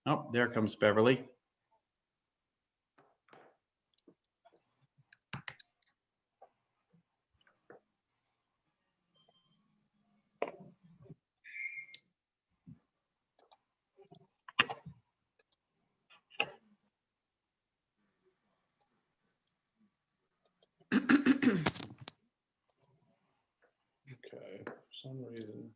Oh, there comes Beverly. Okay, for some reason.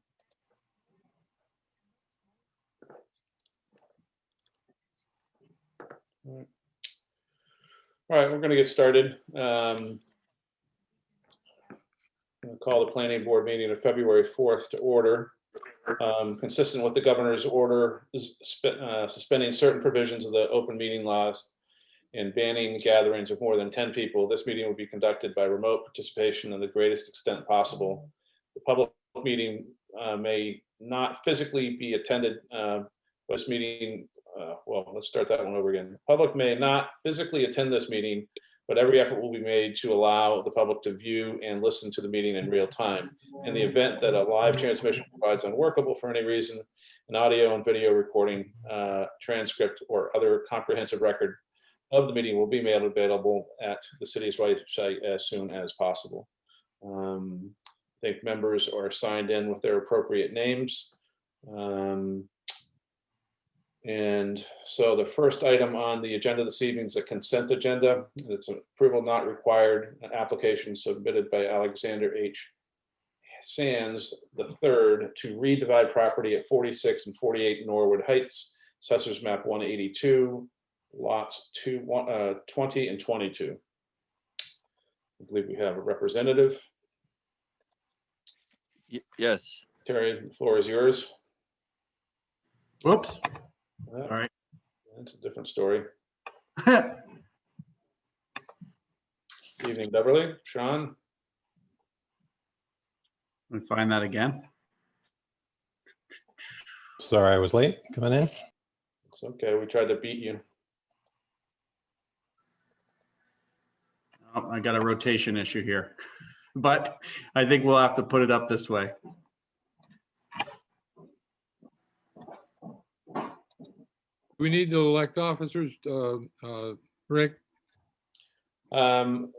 All right, we're going to get started. I'm going to call the planning board meeting of February 4th to order. Consistent with the governor's order suspending certain provisions of the open meeting laws and banning gatherings of more than 10 people, this meeting will be conducted by remote participation in the greatest extent possible. The public meeting may not physically be attended. This meeting, well, let's start that one over again. The public may not physically attend this meeting, but every effort will be made to allow the public to view and listen to the meeting in real time. In the event that a live transmission provides unworkable for any reason, an audio and video recording, transcript, or other comprehensive record of the meeting will be made available at the city's website as soon as possible. I think members are signed in with their appropriate names. And so the first item on the agenda this evening is a consent agenda. It's an approval not required, an application submitted by Alexander H. Sands III to redivide property at 46 and 48 Norwood Heights, Assessors Map 182, lots 20 and 22. I believe we have a representative. Yes. Terry, the floor is yours. Whoops. All right. That's a different story. Evening, Beverly, Sean. Let me find that again. Sorry, I was late coming in. It's okay, we tried to beat you. Oh, I got a rotation issue here, but I think we'll have to put it up this way. We need to elect officers, Rick.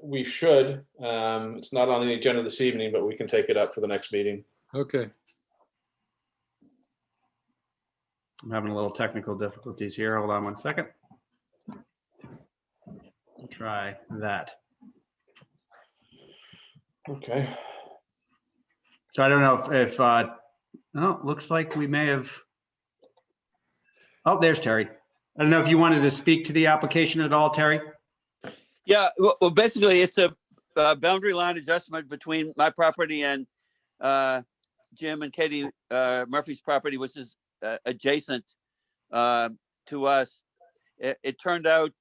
We should. It's not on the agenda this evening, but we can take it up for the next meeting. Okay. I'm having a little technical difficulties here. Hold on one second. I'll try that. Okay. So I don't know if oh, looks like we may have. Oh, there's Terry. I don't know if you wanted to speak to the application at all, Terry? Yeah. Well, basically, it's a boundary line adjustment between my property and Jim and Katie Murphy's property, which is adjacent to us. It turned out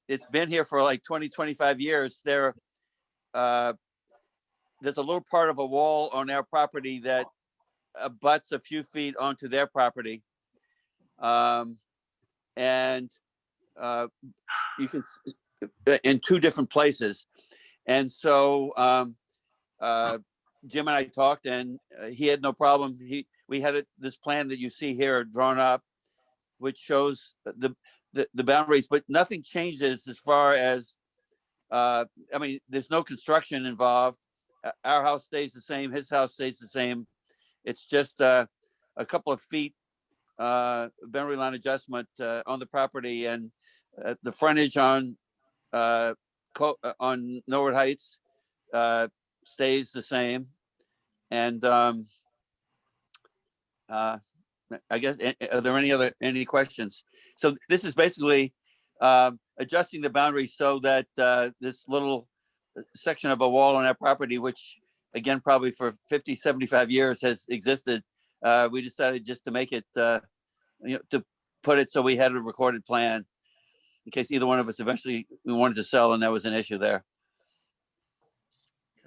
it's been here for like 20, 25 years. There's a little part of a wall on our property that abuts a few feet onto their property. And you can in two different places. And so Jim and I talked, and he had no problem. We had this plan that you see here drawn up, which shows the boundaries, but nothing changes as far as I mean, there's no construction involved. Our house stays the same, his house stays the same. It's just a couple of feet boundary line adjustment on the property, and the frontage on Norwood Heights stays the same. And I guess, are there any questions? So this is basically adjusting the boundaries so that this little section of a wall on our property, which again, probably for 50, 75 years has existed, we decided just to make it, to put it so we had a recorded plan in case either one of us eventually we wanted to sell and there was an issue there.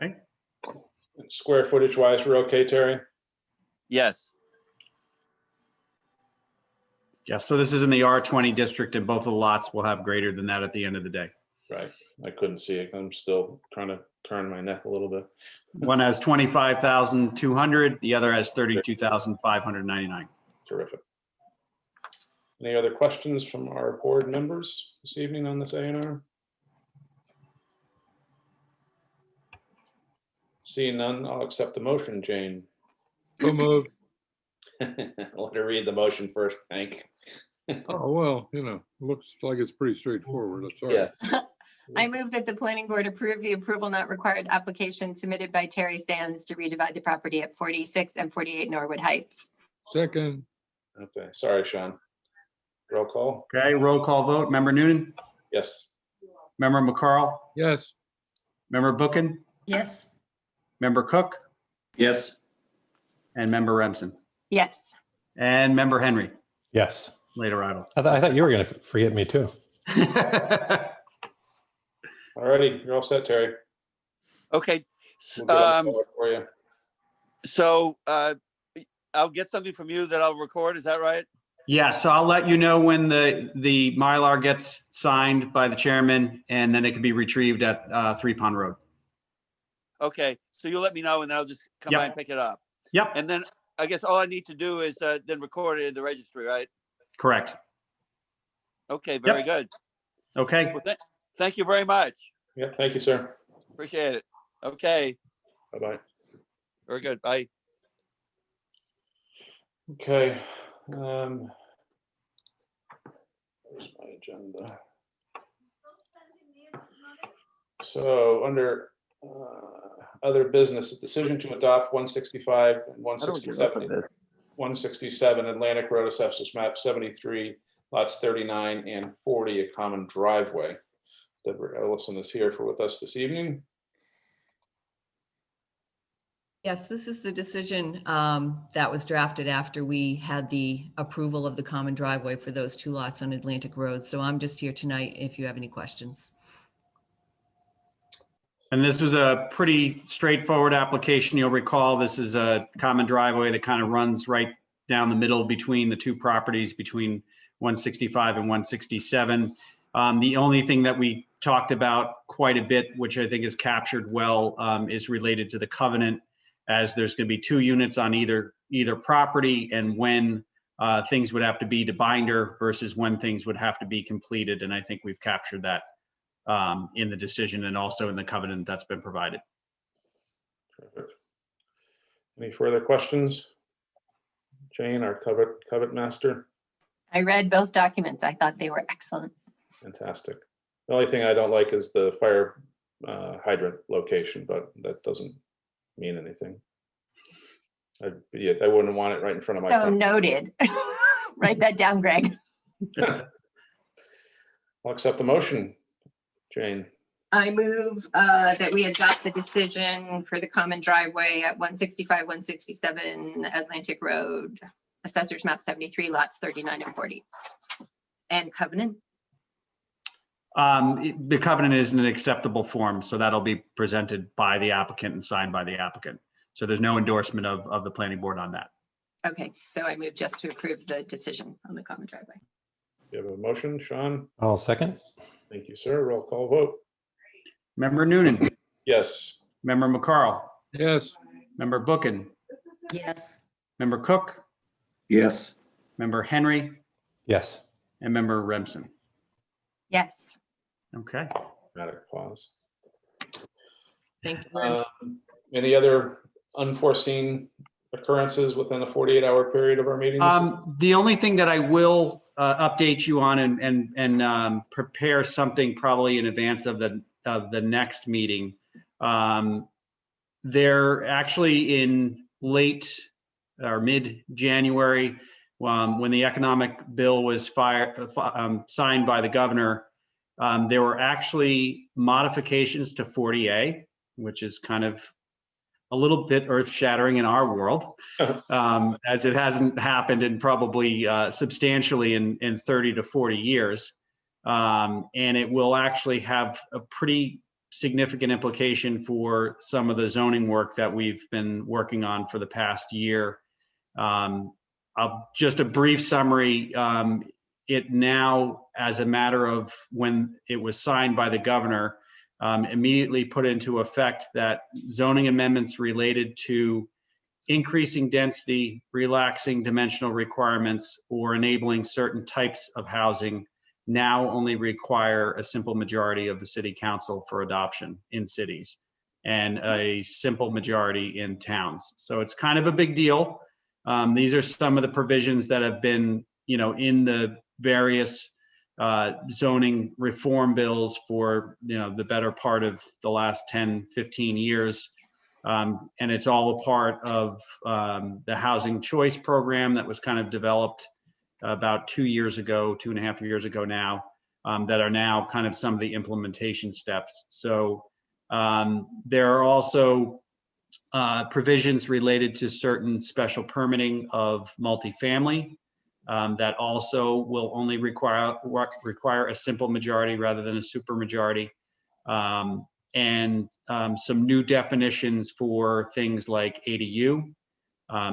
Okay. Square footage wise, we're okay, Terry? Yes. Yeah, so this is in the R20 district, and both of the lots will have greater than that at the end of the day. Right. I couldn't see it. I'm still trying to turn my neck a little bit. One has 25,200, the other has 32,599. Terrific. Any other questions from our board members this evening on this A&R? Seeing none, I'll accept the motion, Jane. So moved. Let her read the motion first, Hank. Oh, well, looks like it's pretty straightforward. I'm sorry. Yes. I move that the planning board approve the approval not required application submitted by Terry Sands to redivide the property at 46 and 48 Norwood Heights. Second, Okay, sorry, Sean. Roll call? Okay, roll call vote. Member Noonan, Yes. member McCarl, yes. member Bookin, yes, member Cook, Yes. and member Remsen, Yes. and member Henry, Yes. late arrival. I thought you were going to forget me too. All righty, you're all set, Terry. Okay. We'll get on the board for you. So I'll get something from you that I'll record. Is that right? Yeah, so I'll let you know when the Mylar gets signed by the chairman, and then it can be retrieved at 3 Pond Road. Okay. So you'll let me know and then I'll just come Yep. by and pick it up. Yep, And then I guess all I need to do is then record it in the registry, right? correct. Okay. Very good. Okay, Well, thank you very much. Yeah, thank you, sir. Appreciate it. Okay. Bye-bye. Very good. Bye. Okay. Where's my agenda? So under other business, a decision to adopt 165 and 167 Atlantic Road Assessors Map 73, lots 39 and 40, a common driveway. Deborah Ellison is here with us this evening. yes, this is the decision that was drafted after we had the approval of the common driveway for those 2 lots on Atlantic Road. So I'm just here tonight if you have any questions. and this was a pretty straightforward application. You'll recall, this is a common driveway that kind of runs right down the middle between the 2 properties, between 165 and 167. The only thing that we talked about quite a bit, which I think is captured well, is related to the covenant, as there's going to be 2 units on either property, and when things would have to be to binder versus when things would have to be completed. And I think we've captured that in the decision and also in the covenant that's been provided. Perfect. Any further questions? Jane, our covet master. I read both documents. I thought they were excellent. Fantastic. The only thing I don't like is the fire hydrant location, but that doesn't mean anything. I wouldn't want it right in front of my So front. noted. Write that down, Greg. I'll accept the motion. Jane, I move that we adopt the decision for the common driveway at 165, 167 Atlantic Road, Assessors Map 73, lots 39 and 40. And covenant? The covenant is in an acceptable form, so that'll be presented by the applicant and signed by the applicant. So there's no endorsement of the planning board on that. Okay, so I move just to approve the decision on the common driveway. you have a motion, Sean? I'll second. Thank you, sir. Roll call vote. Member Noonan, Yes. member McCarl, Yes, member Bookin, Yes, member Cook, Yes. member Henry, Yes. and member Remsen. Yes. Okay. Dramatic pause. thank you very much. Any other unforeseen occurrences within a 48-hour period of our meetings? The only thing that I will update you on and prepare something probably in advance of the next meeting. They're actually in late or mid-January, when the economic bill was signed by the governor. There were actually modifications to 40A, which is kind of a little bit earth-shattering in our world, as it hasn't happened in probably substantially in 30 to 40 years. And it will actually have a pretty significant implication for some of the zoning work that we've been working on for the past year. Just a brief summary. It now, as a matter of when it was signed by the governor, immediately put into effect that zoning amendments related to increasing density, relaxing dimensional requirements, or enabling certain types of housing now only require a simple majority of the city council for adoption in cities and a simple majority in towns. So it's kind of a big deal. These are some of the provisions that have been, in the various zoning reform bills for, the better part of the last 10, 15 years. And it's all a part of the Housing Choice Program that was kind of developed about 2 years ago, 2.5 years ago now, that are now kind of some of the implementation steps. So there are also provisions related to certain special permitting of multifamily that also will only require a simple majority rather than a supermajority. And some new definitions for things like ADU.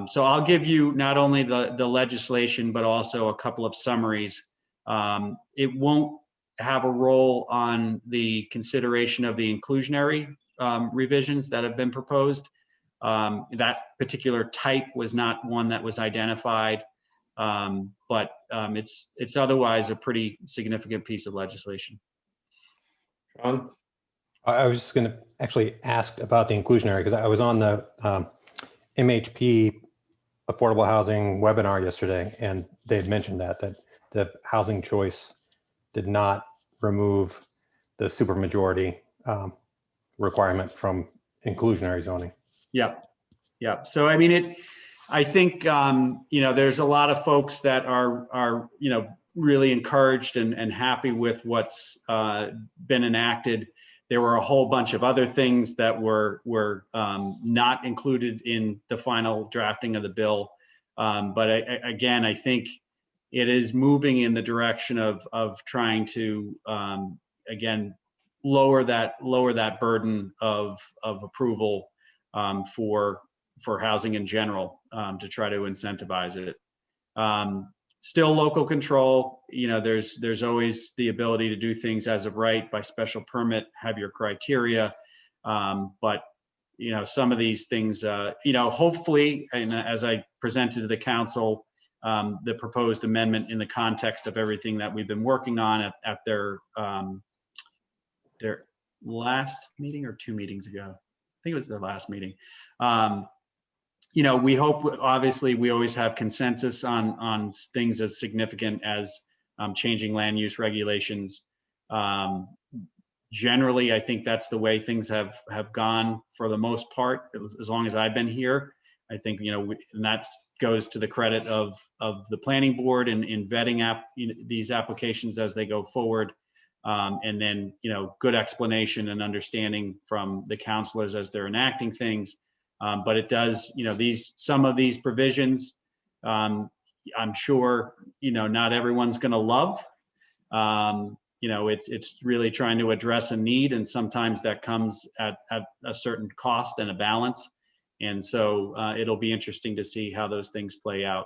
So I'll give you not only the legislation, but also a couple of summaries. It won't have a role on the consideration of the inclusionary revisions that have been proposed. That particular type was not one that was identified, but it's otherwise a pretty significant piece of legislation. Sean? I was just going to actually ask about the inclusionary because I was on the MHP affordable housing webinar yesterday, and they had mentioned that the housing choice did not remove the supermajority requirement from inclusionary zoning. Yeah. So, I mean, I think, there's a lot of folks that are really encouraged and happy with what's been enacted. There were a whole bunch of other things that were not included in the final drafting of the bill. But again, I think it is moving in the direction of trying to, again, lower that burden of approval for housing in general, to try to incentivize it. Still local control, there's always the ability to do things as of right by special permit, have your criteria. But, some of these things, hopefully, and as I presented to the council, the proposed amendment in the context of everything that we've been working on at their last meeting or 2 meetings ago. I think it was their last meeting. We hope, obviously, we always have consensus on things as significant as changing land use regulations. Generally, I think that's the way things have gone for the most part, as long as I've been here. I think, and that goes to the credit of the planning board in vetting these applications as they go forward. And then, good explanation and understanding from the counselors as they're enacting things. But it does, some of these provisions, I'm sure, not everyone's going to love. It's really trying to address a need, and sometimes that comes at a certain cost and a balance. And so it'll be interesting to see how those things play out.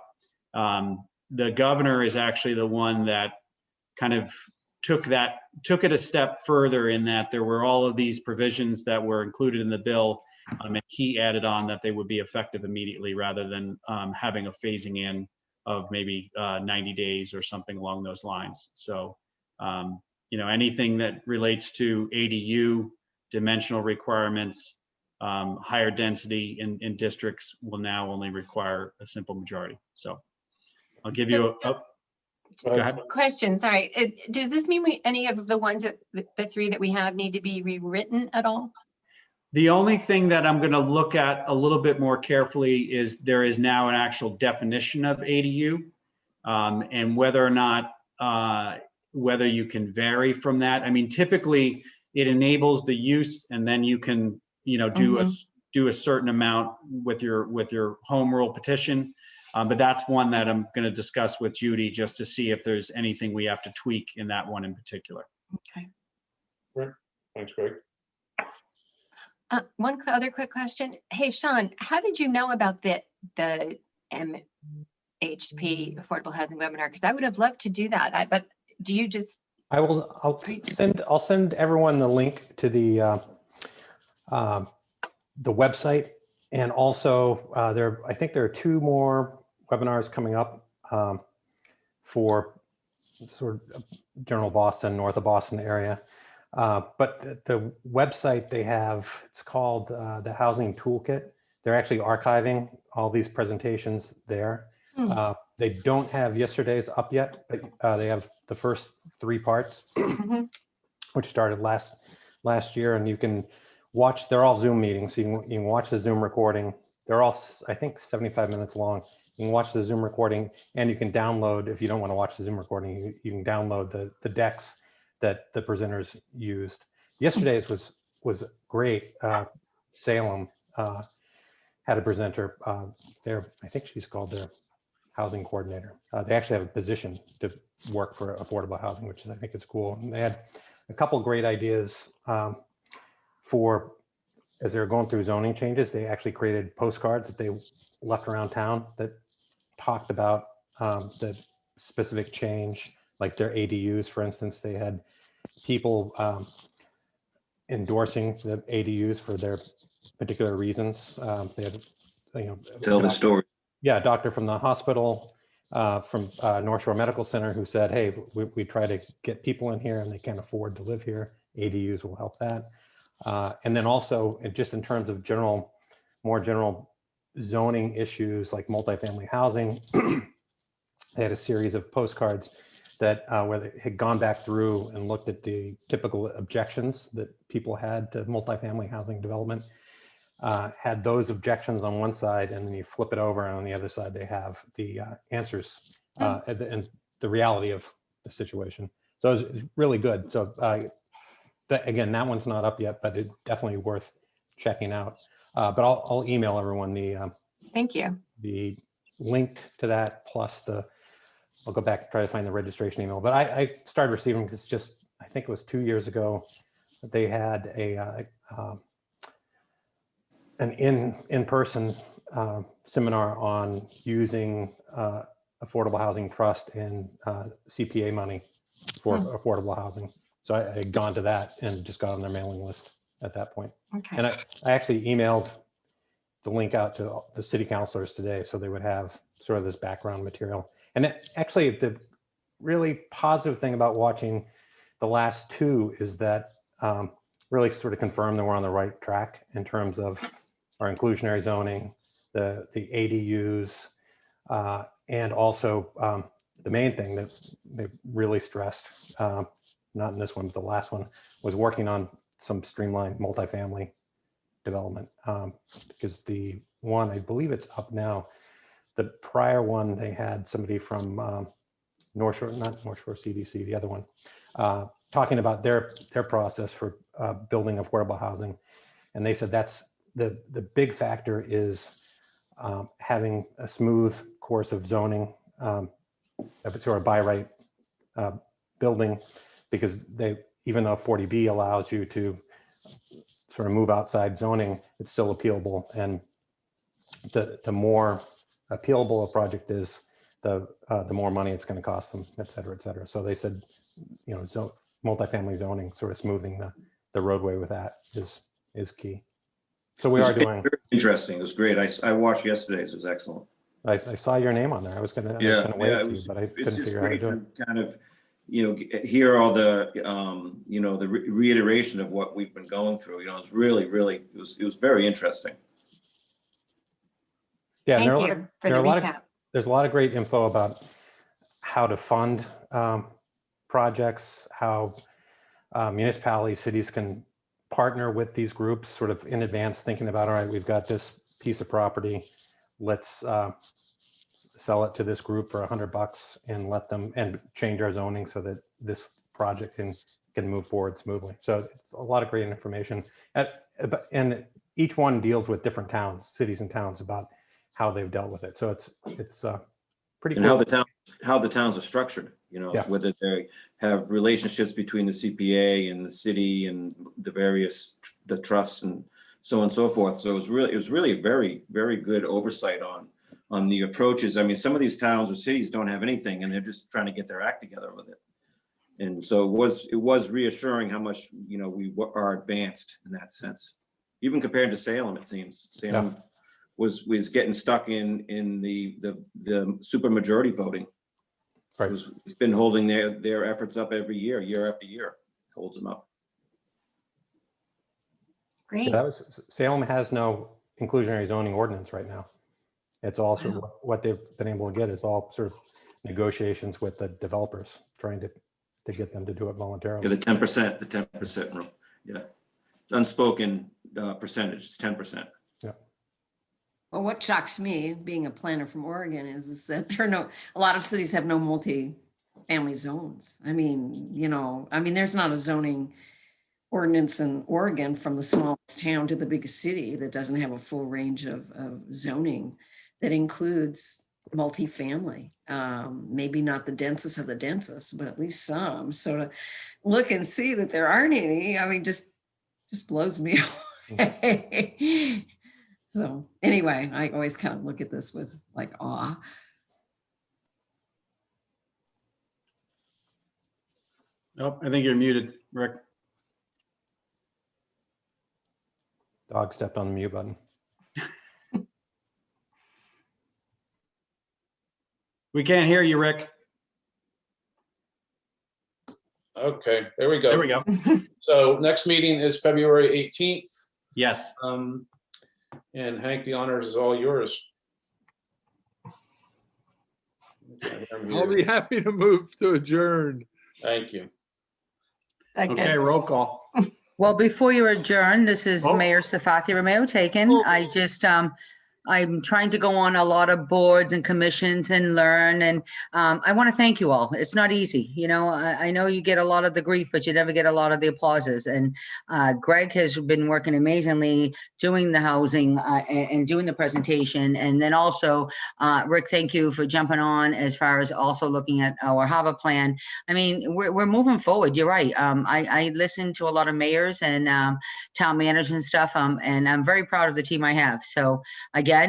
The governor is actually the one that kind of took it a step further, in that there were all of these provisions that were included in the bill. And he added on that they would be effective immediately rather than having a phasing in of maybe 90 days or something along those lines. So, anything that relates to ADU, dimensional requirements, higher density in districts will now only require a simple majority. So I'll give you go ahead. Question, sorry. Does this mean any of the ones the 3 that we have need to be rewritten at all? The only thing that I'm going to look at a little bit more carefully is there is now an actual definition of ADU, and whether or not, whether you can vary from that. I mean, typically it enables the use, and then you can, do a certain amount with your home rule petition. But that's one that I'm going to discuss with Judy just to see if there's anything we have to tweak in that one in particular. Okay. Right. Thanks, Greg. One other quick question. Hey, Sean, how did you know about the MHP affordable housing webinar? Because I would have loved to do that. But do you just? I'll send everyone the link to the website And also, I think there are 2 more webinars coming up for sort of general Boston, north of Boston area. But the website they have, it's called the Housing Toolkit. They're actually archiving all these presentations there. They don't have yesterday's up yet, but they have the first 3 parts, which started last year, and you can watch. They're all Zoom meetings, so you can watch the Zoom recording. They're all, I think, 75 minutes long. You can watch the Zoom recording, and you can download, if you don't want to watch the Zoom recording, you can download the decks that the presenters used. Yesterday's was great. Salem had a presenter there. I think she's called their housing coordinator. They actually have a position to work for affordable housing, which I think is cool. And they had a couple great ideas for, as they were going through zoning changes, they actually created postcards that they left around town that talked about the specific change, like their ADUs, for instance. They had people endorsing the ADUs for their particular reasons. They had, Tell the story. Yeah, a doctor from the hospital, from North Shore Medical Center, who said, hey, we try to get people in here and they can't afford to live here. ADUs will help that. And then also, just in terms of more general zoning issues like multifamily housing, they had a series of postcards that where they had gone back through and looked at the typical objections that people had to multifamily housing development, had those objections on one side, and then you flip it over, and on the other side they have the answers and the reality of the situation. So it's really good. So again, that one's not up yet, but it's definitely worth checking out. But I'll email everyone Thank you. the link to that, plus I'll go back and try to find the registration email. But I started receiving, because just, I think it was 2 years ago, that they had an in-person seminar on using affordable housing trust and CPA money for affordable housing. So I had gone to that and just got on their mailing list at that point. Okay. And I actually emailed the link out to the city councilors today, so they would have sort of this background material. And actually, the really positive thing about watching the last 2 is that really sort of confirmed that we're on the right track in terms of our inclusionary zoning, the ADUs, and also the main thing that they really stressed, not in this one, but the last one, was working on some streamlined multifamily development. Because the one, I believe it's up now, the prior one, they had somebody from North Shore, not North Shore CDC, the other one, talking about their process for building affordable housing. And they said that's the big factor is having a smooth course of zoning, sort of by right building, because even though 40B allows you to sort of move outside zoning, it's still appealable. And the more appealable a project is, the more money it's going to cost them, et cetera, et cetera. So they said, so multifamily zoning, sort of smoothing the roadway with that is key. So we are doing. Very interesting. It was great. I watched yesterday's. It was excellent. I saw your name on there. I was gonna wave to you, but I couldn't figure out how to do it. Kind of, hear all the, the reiteration of what we've been going through. It's really, it was very interesting. Yeah, Thank you for the recap. There's a lot of great info about how to fund projects, how municipalities, cities can partner with these groups sort of in advance, thinking about, all right, we've got this piece of property, let's sell it to this group for $100 and let them, and change our zoning so that this project can move forward smoothly. So it's a lot of great information. And each one deals with different towns, cities and towns, about how they've dealt with it. So it's pretty cool. And how the towns are structured, whether they have relationships between the CPA and the city and the trusts and so on and so forth. So it was really a very, very good oversight on the approaches. I mean, some of these towns or cities don't have anything, and they're just trying to get their act together with it. And so it was reassuring how much we are advanced in that sense, even compared to Salem. It seems Salem was getting stuck in the super majority voting. Right. It's been holding their efforts up every year after year, holds them up. Great. Yeah, Salem has no inclusionary zoning ordinance right now. It's all sort of what they've been able to get is all sort of negotiations with the developers, trying to get them to do it voluntarily. Yeah, the 10% rule. Yeah, it's unspoken percentage. It's 10%. Well, what shocks me, being a planner from Oregon, is that a lot of cities have no multi-family zones. I mean, there's not a zoning ordinance in Oregon from the smallest town to the biggest city that doesn't have a full range of zoning that includes multifamily. Maybe not the densest of the densest, but at least some. So to look and see that there aren't any, I mean, just blows me away. So anyway, I always kind of look at this with like awe. Oh, I think you're muted, Rick. Dog stepped on the mute button. We can't hear you, Rick. Okay, there we go. There we go. So next meeting is February 18th. Yes. And Hank, the honors is all yours. I'll be happy to move to adjourn. Thank you. Okay, roll call. Well, before you adjourn, this is Oh. Mayor Safati Romeo Taken. I just, I'm trying to go on a lot of boards and commissions and learn, and I want to thank you all. It's not easy. I know you get a lot of the grief, but you never get a lot of the applauses. And Greg has been working amazingly doing the housing and doing the presentation. And then also, Rick, thank you for jumping on as far as also looking at our harbor plan. I mean, we're moving forward. You're right. I listen to a lot of mayors and town managers and stuff, and I'm very proud of the team I have. So again,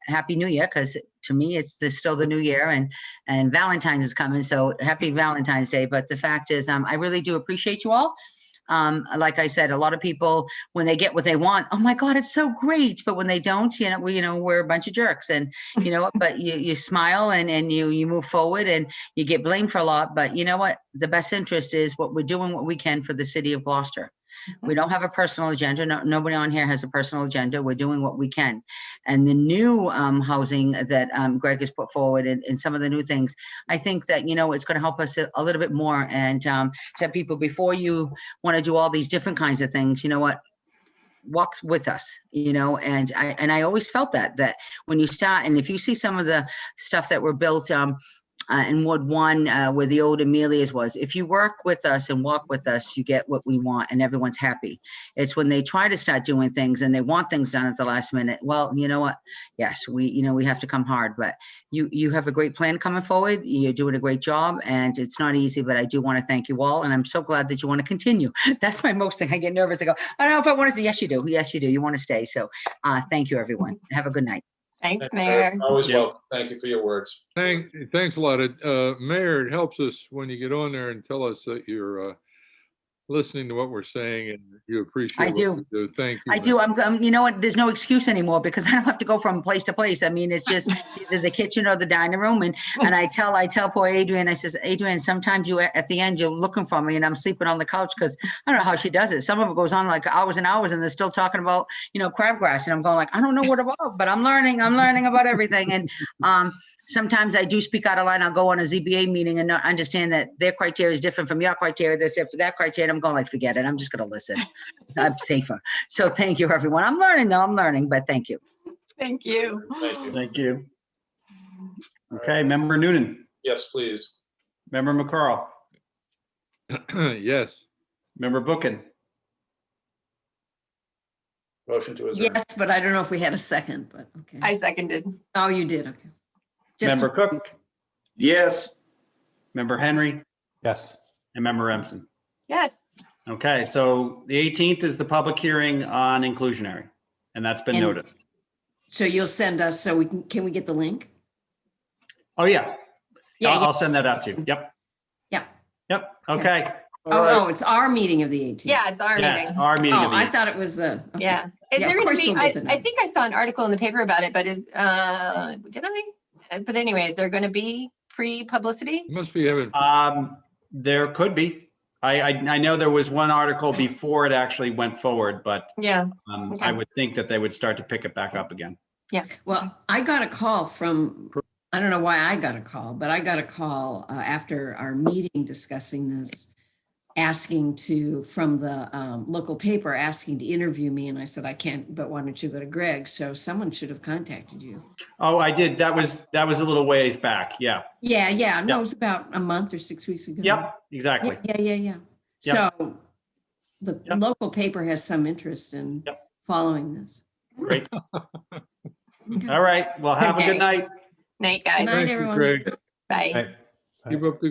Happy New Year, because to me, it's still the new year, and Valentine's is coming. So happy Valentine's Day. But the fact is, I really do appreciate you all. Like I said, a lot of people, when they get what they want, oh my God, it's so great. But when they don't, we're a bunch of jerks, and but you smile and you move forward, and you get blamed for a lot. But you know what? The best interest is what we're doing, what we can for the city of Gloucester. We don't have a personal agenda. Nobody on here has a personal agenda. We're doing what we can. And the new housing that Greg has put forward and some of the new things, I think that, it's going to help us a little bit more. And to have people, before you want to do all these different kinds of things, you know what? Walk with us, and I always felt that when you start, and if you see some of the stuff that were built, in Ward 1, where the old Amelia's was, if you work with us and walk with us, you get what we want and everyone's happy. It's when they try to start doing things and they want things done at the last minute. Well, you know what? Yes, we have to come hard, but you have a great plan coming forward. You're doing a great job, and it's not easy, but I do want to thank you all. And I'm so glad that you want to continue. That's my most thing. I get nervous. I go, I don't know if I want to say, yes, you do. Yes, you do. You want to stay. So thank you, everyone. Have a good night. Thanks, Mayor. Always welcome. Thank you for your words. Thanks a lot. Mayor, it helps us when you get on there and tell us that you're listening to what we're saying and you appreciate I do. what we do. Thank you. I do. I'm you know what? There's no excuse anymore because I don't have to go from place to place. I mean, it's just either the kitchen or the dining room. And I tell poor Adrian, I says, Adrian, sometimes you at the end, you're looking for me and I'm sleeping on the couch because I don't know how she does it. Some of it goes on like hours and hours and they're still talking about, crabgrass. And I'm going like, I don't know what about, but I'm learning about everything. And sometimes I do speak out of line. I'll go on a ZBA meeting and not understand that their criteria is different from your criteria. That's it for that criteria. I'm going like, forget it. I'm just going to listen. I'm safer. So thank you, everyone. I'm learning, but thank you. Thank you. Thank you. Thank you. Okay, Member Noonan, Yes, please. Member McCarl, Yes. Member Bookin, Motion to adjourn. Yes, but I don't know if we had a second, but okay. I seconded. Oh, you did, okay. Just Member Cook, Yes. Member Henry, Yes. and Member Remsen. Yes. Okay, so the 18th is the public hearing on inclusionary, and that's been And- noticed. So you'll send us, so can we get the link? Oh, yeah. Yeah, I'll send that out to you. Yep. yeah. Yep. Okay. Oh, it's our meeting of the 18th. Yeah, it's our Yes, meeting. our meeting Oh, of the I thought it was the. okay. Yeah. Is Yeah, there of gonna course be, you'll I get the I note. think I saw an article in the paper about it, but did I? But anyway, is there gonna be pre-publicity? You must be having, There could be. I know there was one article before it actually went forward, but Yeah, I Okay. would think that they would start to pick it back up again. Well, I got a call from, I don't know why I got a call, but I got a call after our meeting discussing this, asking from the local paper, asking to interview me. And I said, I can't, but why don't you go to Greg? So someone should have contacted you. Oh, I did. That was a little ways back. Yeah. Yeah, yeah. No, Yep. it was about a month or 6 weeks ago. Yep, exactly. Yeah. Yep. So the Yep. local paper has some interest in Yep. following this. Great. Okay. All right. Well, have a Okay. good night. night, Good guys. night, thank you, everyone. Greg. Bye. Right. Keep up the